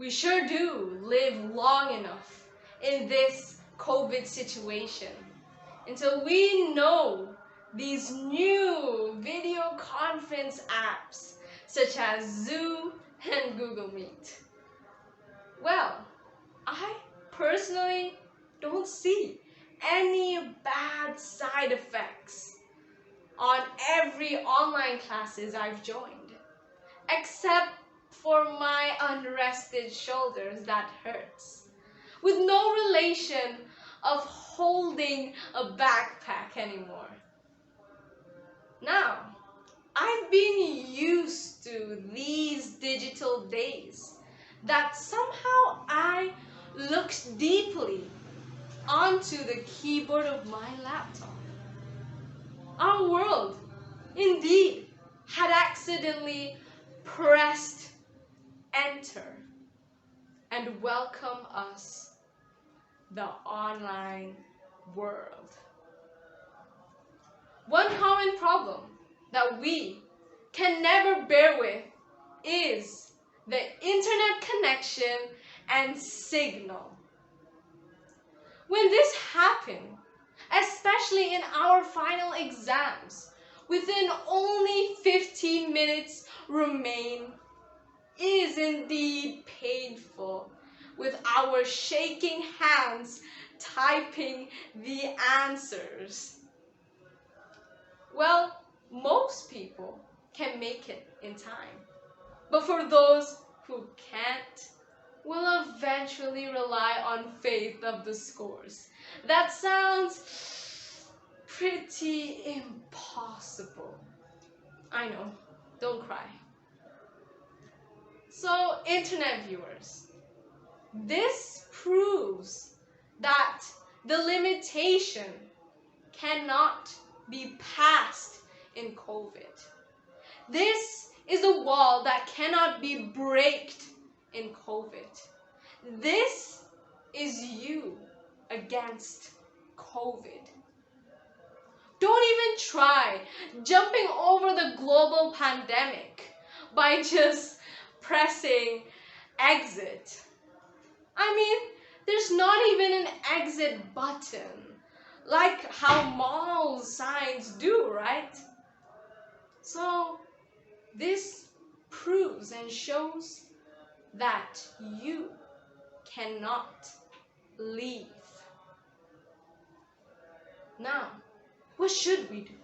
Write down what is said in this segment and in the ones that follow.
We sure do live long enough in this COVID situation until we know these new video conference apps such as Zoom and Google Meet. Well, I personally don't see any bad side effects on every online classes I've joined, except for my unrested shoulders that hurts, with no relation of holding a backpack anymore. Now, I've been used to these digital days that somehow I looked deeply onto the keyboard of my laptop. Our world, indeed, had accidentally pressed enter and welcome us, the online world. One common problem that we can never bear with is the internet connection and signal. When this happened, especially in our final exams, within only 15 minutes remain, is indeed painful, with our shaking hands typing the answers. Well, most people can make it in time, but for those who can't, will eventually rely on faith of the scores. That sounds pretty impossible. I know, don't cry. So, internet viewers, this proves that the limitation cannot be passed in COVID. This is the wall that cannot be braked in COVID. This is you against COVID. Don't even try jumping over the global pandemic by just pressing exit. I mean, there's not even an exit button like how mall signs do, right? So this proves and shows that you cannot leave. Now, what should we do?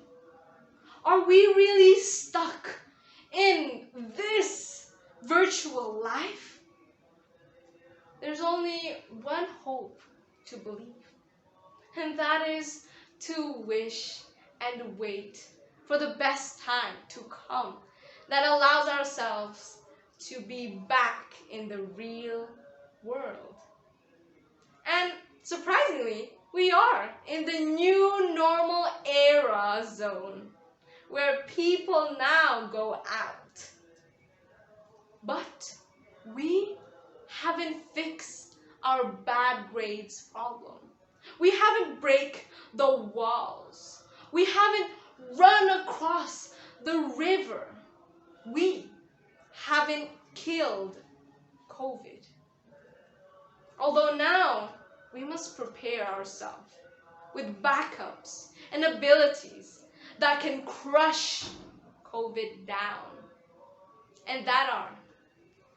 Are we really stuck in this virtual life? There's only one hope to believe, and that is to wish and wait for the best time to come that allows ourselves to be back in the real world. And surprisingly, we are in the new normal era zone where people now go out. But we haven't fixed our bad grades problem. We haven't break the walls. We haven't run across the river. We haven't killed COVID. Although now we must prepare ourselves with backups and abilities that can crush COVID down. And that are,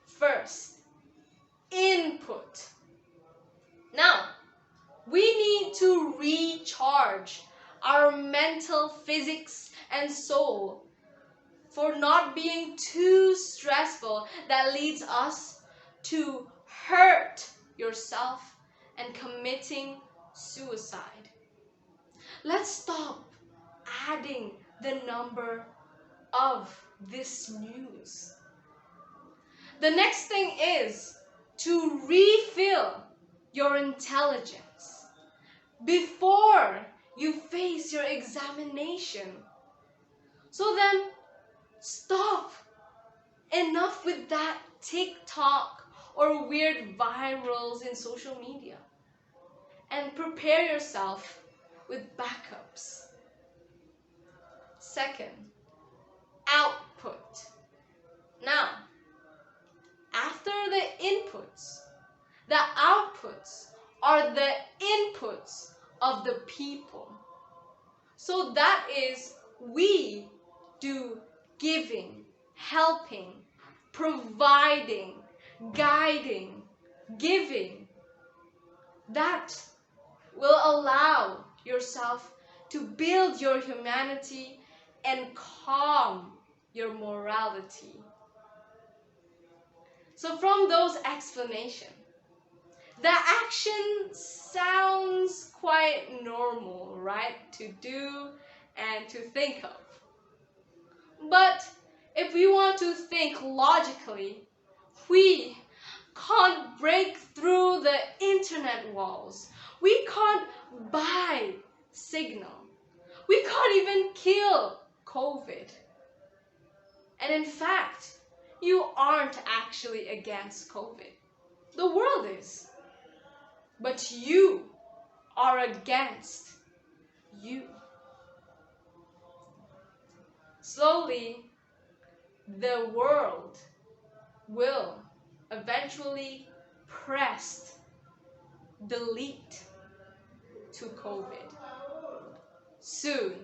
first, input. Now, we need to recharge our mental physics and soul for not being too stressful that leads us to hurt yourself and committing suicide. Let's stop adding the number of this news. The next thing is to refill your intelligence before you face your examination. So then, stop. Enough with that TikTok or weird virals in social media. And prepare yourself with backups. Second, output. Now, after the input, are the inputs of the people. So that is, we do giving, helping, providing, guiding, giving. That will allow yourself to build your humanity and calm your morality. So from those explanations, the action sounds quite normal, right? To do and to think of. But if we want to think logically, we can't break through the internet walls. We can't buy signal. We can't even kill COVID. And in fact, you aren't actually against COVID. The world is. But you are against you. Slowly, the world will eventually press delete to COVID. Soon,